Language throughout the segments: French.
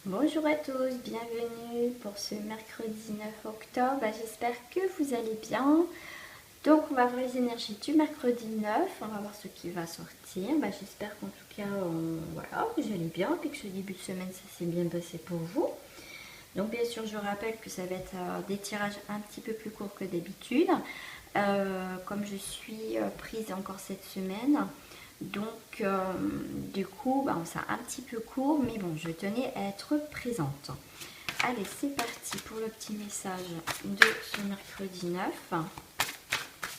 Bonjour à tous, bienvenue pour ce mercredi 9 octobre. J'espère que vous allez bien. Donc on va voir les énergies du mercredi 9, on va voir ce qui va sortir. J'espère qu'en tout cas, voilà, que vous allez bien et que ce début de semaine ça s'est bien passé pour vous. Donc bien sûr je rappelle que ça va être des tirages un petit peu plus courts que d'habitude. Comme je suis prise encore cette semaine, donc du coup c'est un petit peu court, mais bon, je tenais à être présente. Allez, c'est parti pour le petit message de ce mercredi 9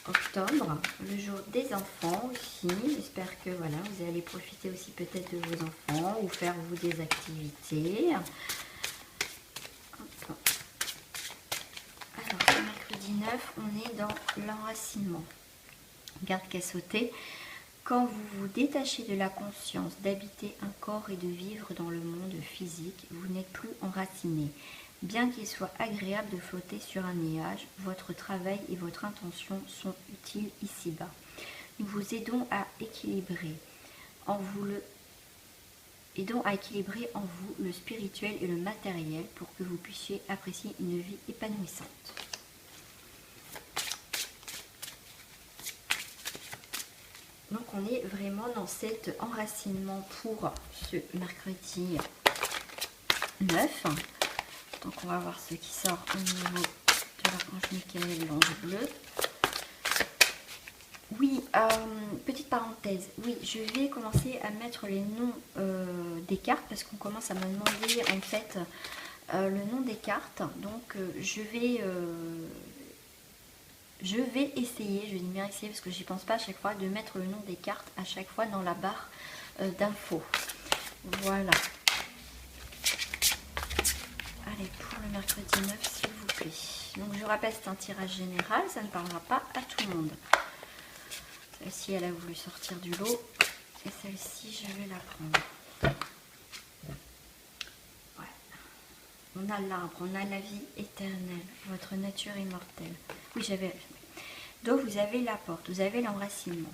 octobre, le jour des enfants aussi. J'espère que voilà, vous allez profiter aussi peut-être de vos enfants ou faire vous des activités. Hop. Alors, ce mercredi 9, on est dans l'enracinement. Garde qu'à sauter. Quand vous vous détachez de la conscience d'habiter un corps et de vivre dans le monde physique, vous n'êtes plus enraciné. Bien qu'il soit agréable de flotter sur un nuage, votre travail et votre intention sont utiles ici-bas. Nous vous aidons à équilibrer en vous le spirituel et le matériel pour que vous puissiez apprécier une vie épanouissante. Donc on est vraiment dans cet enracinement pour ce mercredi 9. Donc on va voir ce qui sort au niveau de l'archange Michael, l'ange bleu. Oui, petite parenthèse, oui, je vais commencer à mettre les noms des cartes parce qu'on commence à me demander en fait le nom des cartes. Donc je vais essayer, je vais bien essayer parce que j'y pense pas à chaque fois, de mettre le nom des cartes à chaque fois dans la barre d'infos. Voilà. Allez, pour le mercredi 9, s'il vous plaît. Donc je rappelle, c'est un tirage général, ça ne parlera pas à tout le monde. Celle-ci, elle a voulu sortir du lot. Et celle-ci, je vais la prendre. Ouais. On a l'arbre, on a la vie éternelle, votre nature immortelle. Oui, j'avais... Donc vous avez la porte, vous avez l'enracinement.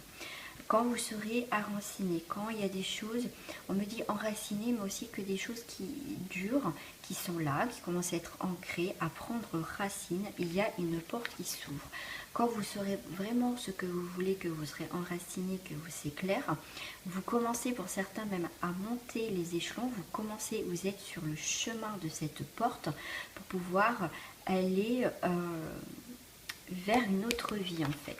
Quand vous serez enraciné, quand il y a des choses, on me dit enraciné, mais aussi que des choses qui durent, qui sont là, qui commencent à être ancrées, à prendre racine, il y a une porte qui s'ouvre. Quand vous saurez vraiment ce que vous voulez, que vous serez enraciné, que c'est clair, vous commencez pour certains même à monter les échelons, vous êtes sur le chemin de cette porte pour pouvoir aller vers une autre vie en fait.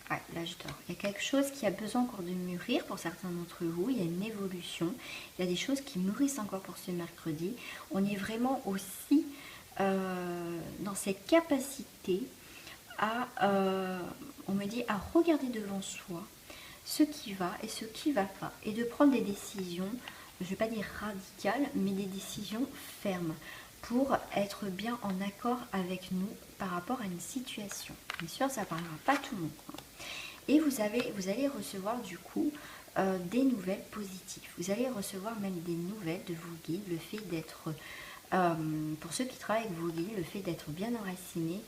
Ouais, l'âge d'or. Il y a quelque chose qui a besoin encore de mûrir pour certains d'entre vous. Il y a une évolution. Il y a des choses qui mûrissent encore pour ce mercredi. On est vraiment aussi dans cette capacité à, on me dit, à regarder devant soi ce qui va et ce qui ne va pas. Et de prendre des décisions, je ne vais pas dire radicales, mais des décisions fermes pour être bien en accord avec nous par rapport à une situation. Bien sûr, ça ne parlera pas à tout le monde. Et vous allez recevoir du coup des nouvelles positives. Vous allez recevoir même des nouvelles de vos guides, le fait d'être, pour ceux qui travaillent avec vos guides, le fait d'être bien enraciné.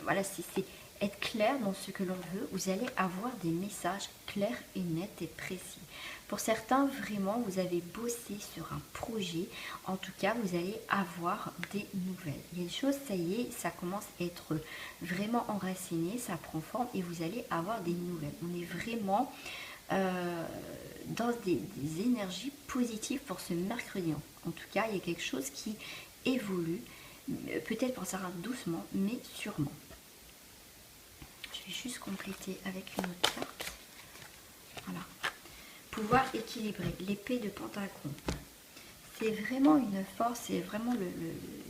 Voilà, c'est être clair dans ce que l'on veut. Vous allez avoir des messages clairs et nets et précis. Pour certains, vraiment, vous avez bossé sur un projet. En tout cas, vous allez avoir des nouvelles. Il y a des choses, ça y est, ça commence à être vraiment enraciné, ça prend forme et vous allez avoir des nouvelles. On est vraiment dans des énergies positives pour ce mercredi. En tout cas, il y a quelque chose qui évolue, peut-être pour certains doucement, mais sûrement. Je vais juste compléter avec une autre carte. Voilà. Pouvoir équilibrer, l'épée de Pentacron. C'est vraiment une force, c'est vraiment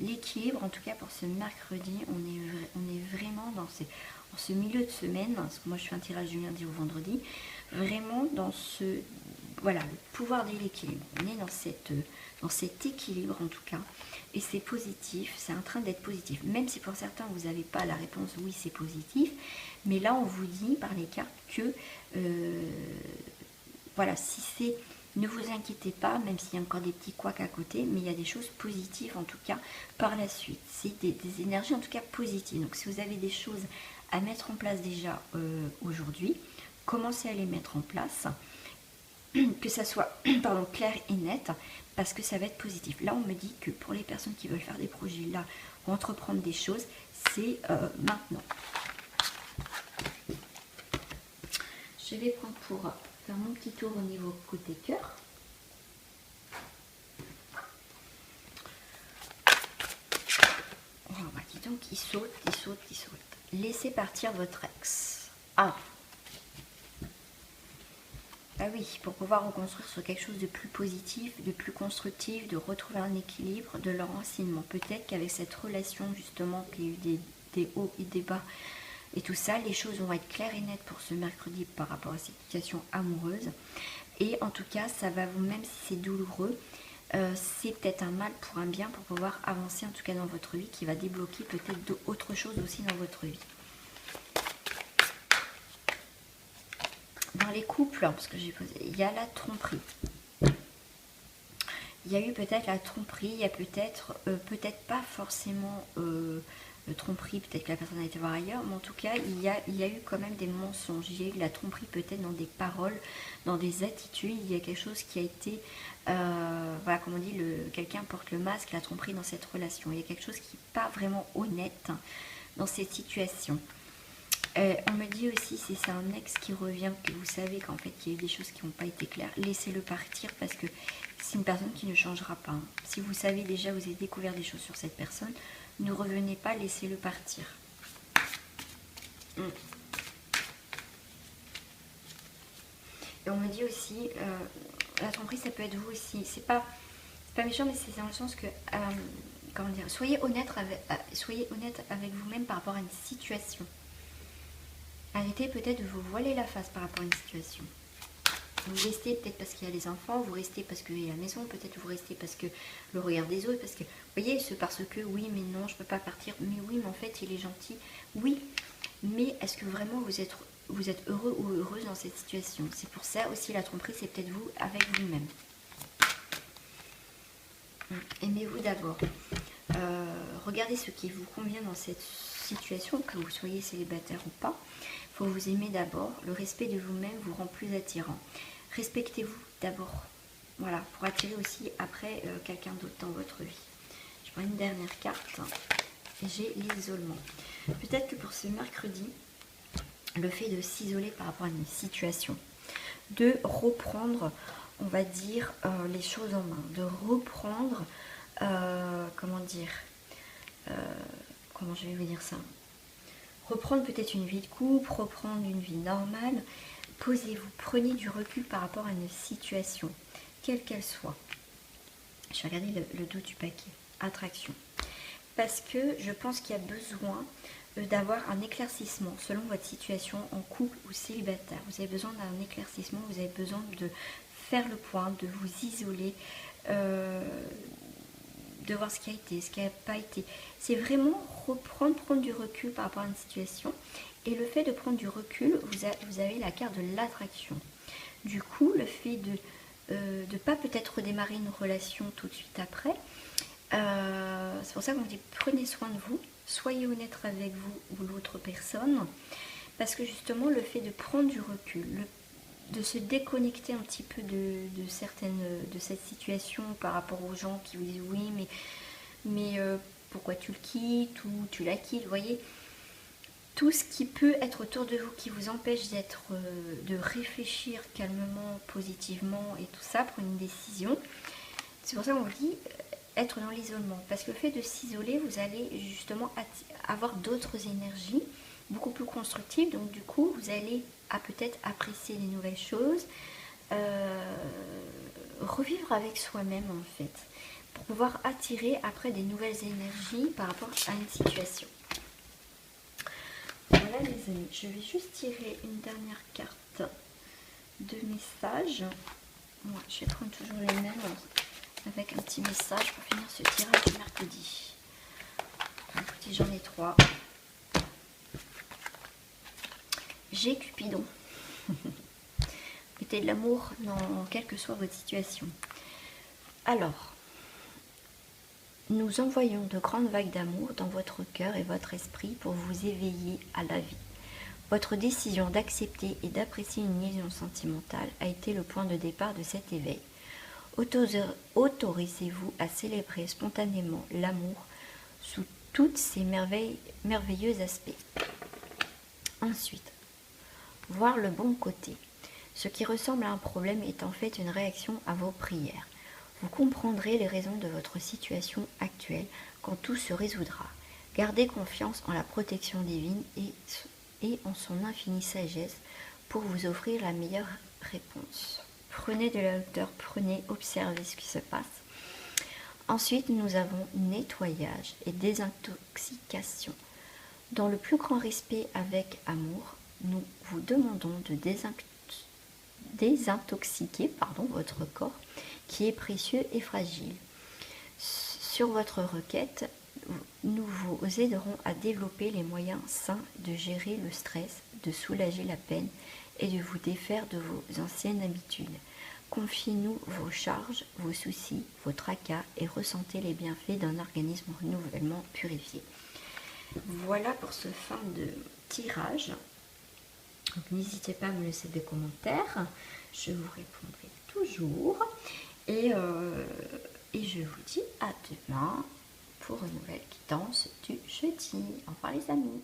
l'équilibre, en tout cas pour ce mercredi. On est vraiment dans ce milieu de semaine, parce que moi je fais un tirage du lundi au vendredi, vraiment dans ce, voilà, le pouvoir de l'équilibre. On est dans cet équilibre en tout cas, et c'est positif, c'est en train d'être positif. Même si pour certains vous n'avez pas la réponse oui c'est positif, mais là on vous dit par les cartes que voilà, si c'est... Ne vous inquiétez pas, même s'il y a encore des petits couacs à côté, mais il y a des choses positives en tout cas par la suite. C'est des énergies en tout cas positives. Donc si vous avez des choses à mettre en place déjà aujourd'hui, commencez à les mettre en place. que ça soit pardon, clair et net, parce que ça va être positif. Là, on me dit que pour les personnes qui veulent faire des projets là, ou entreprendre des choses, c'est maintenant. Je vais prendre pour faire mon petit tour au niveau côté cœur. Oh, bah, dis donc, il saute, il saute, il saute. Laissez partir votre ex. Ah. Ah oui, pour pouvoir reconstruire sur quelque chose de plus positif, de plus constructif, de retrouver un équilibre, de leur enseignement. Peut-être qu'avec cette relation, justement, qu'il y a eu des hauts et des bas et tout ça, les choses vont être claires et nettes pour ce mercredi par rapport à cette situation amoureuse. Et en tout cas, ça va vous, même si c'est douloureux, c'est peut-être un mal pour un bien, pour pouvoir avancer en tout cas dans votre vie, qui va débloquer peut-être d'autres choses aussi dans votre vie. Dans les couples, parce que j'ai posé, il y a la tromperie. Il y a eu peut-être la tromperie, il y a peut-être pas forcément tromperie, peut-être que la personne a été voir ailleurs, mais en tout cas, il y a eu quand même des mensonges. Il y a eu la tromperie peut-être dans des paroles, dans des attitudes. Il y a quelque chose qui a été, voilà, comme on dit, quelqu'un porte le masque, la tromperie dans cette relation. Il y a quelque chose qui n'est pas vraiment honnête dans cette situation. On me dit aussi, si c'est un ex qui revient, que vous savez qu'en fait il y a eu des choses qui n'ont pas été claires, laissez-le partir, parce que c'est une personne qui ne changera pas. Si vous savez déjà, vous avez découvert des choses sur cette personne, ne revenez pas, laissez-le partir. Et on me dit aussi, la tromperie, ça peut être vous aussi. C'est pas méchant, mais c'est dans le sens que, comment dire, soyez honnête avec vous-même par rapport à une situation. Arrêtez peut-être de vous voiler la face par rapport à une situation. Vous restez peut-être parce qu'il y a les enfants, vous restez parce qu'il y a la maison, peut-être vous restez parce que le regard des autres, parce que, vous voyez, c'est parce que, oui, mais non, je ne peux pas partir, mais oui, mais en fait, il est gentil, oui, mais est-ce que vraiment vous êtes heureux ou heureuse dans cette situation? C'est pour ça aussi la tromperie, c'est peut-être vous avec vous-même. Aimez-vous d'abord. Regardez ce qui vous convient dans cette situation, que vous soyez célibataire ou pas. Il faut vous aimer d'abord. Le respect de vous-même vous rend plus attirant. Respectez-vous d'abord. Voilà, pour attirer aussi après quelqu'un d'autre dans votre vie. Je prends une dernière carte. J'ai l'isolement. Peut-être que pour ce mercredi, le fait de s'isoler par rapport à une situation, de reprendre, on va dire, les choses en main, de reprendre, comment dire, comment je vais vous dire ça, reprendre peut-être une vie de couple, reprendre une vie normale. Posez-vous, prenez du recul par rapport à une situation, quelle qu'elle soit. Je vais regarder le dos du paquet, attraction. Parce que je pense qu'il y a besoin d'avoir un éclaircissement selon votre situation en couple ou célibataire. Vous avez besoin d'un éclaircissement, vous avez besoin de faire le point, de vous isoler, de voir ce qui a été, ce qui n'a pas été. C'est vraiment prendre du recul par rapport à une situation. Et le fait de prendre du recul, vous avez la carte de l'attraction. Du coup, le fait de ne pas peut-être redémarrer une relation tout de suite après, c'est pour ça qu'on dit prenez soin de vous, soyez honnête avec vous ou l'autre personne, parce que justement le fait de prendre du recul, de se déconnecter un petit peu de cette situation par rapport aux gens qui vous disent oui mais pourquoi tu le quittes ou tu la quittes, vous voyez, tout ce qui peut être autour de vous qui vous empêche de réfléchir calmement, positivement et tout ça, prendre une décision. C'est pour ça qu'on vous dit être dans l'isolement, parce que le fait de s'isoler, vous allez justement avoir d'autres énergies beaucoup plus constructives, donc du coup vous allez peut-être apprécier les nouvelles choses, revivre avec soi-même en fait, pour pouvoir attirer après des nouvelles énergies par rapport à une situation. Voilà les amis, je vais juste tirer une dernière carte de message. Moi, je vais prendre toujours les mêmes avec un petit message pour finir ce tirage du mercredi. Écoutez, j'en ai 3. J'ai Cupidon. Mettez de l'amour dans quelle que soit votre situation. Alors, nous envoyons de grandes vagues d'amour dans votre cœur et votre esprit pour vous éveiller à la vie. Votre décision d'accepter et d'apprécier une liaison sentimentale a été le point de départ de cet éveil. Autorisez-vous à célébrer spontanément l'amour sous tous ses merveilleux aspects. Ensuite, voir le bon côté. Ce qui ressemble à un problème est en fait une réaction à vos prières. Vous comprendrez les raisons de votre situation actuelle quand tout se résoudra. Gardez confiance en la protection divine et en son infinie sagesse pour vous offrir la meilleure réponse. Prenez de la hauteur, observez ce qui se passe. Ensuite, nous avons nettoyage et désintoxication. Dans le plus grand respect avec amour, nous vous demandons de désintoxiquer votre corps qui est précieux et fragile. Sur votre requête, nous vous aiderons à développer les moyens sains de gérer le stress, de soulager la peine et de vous défaire de vos anciennes habitudes. Confiez-nous vos charges, vos soucis, vos tracas et ressentez les bienfaits d'un organisme renouvellement purifié. Voilà pour ce fin de tirage. Donc n'hésitez pas à me laisser des commentaires, je vous répondrai toujours. Et je vous dis à demain pour une nouvelle guidance du jeudi. Au revoir les amis.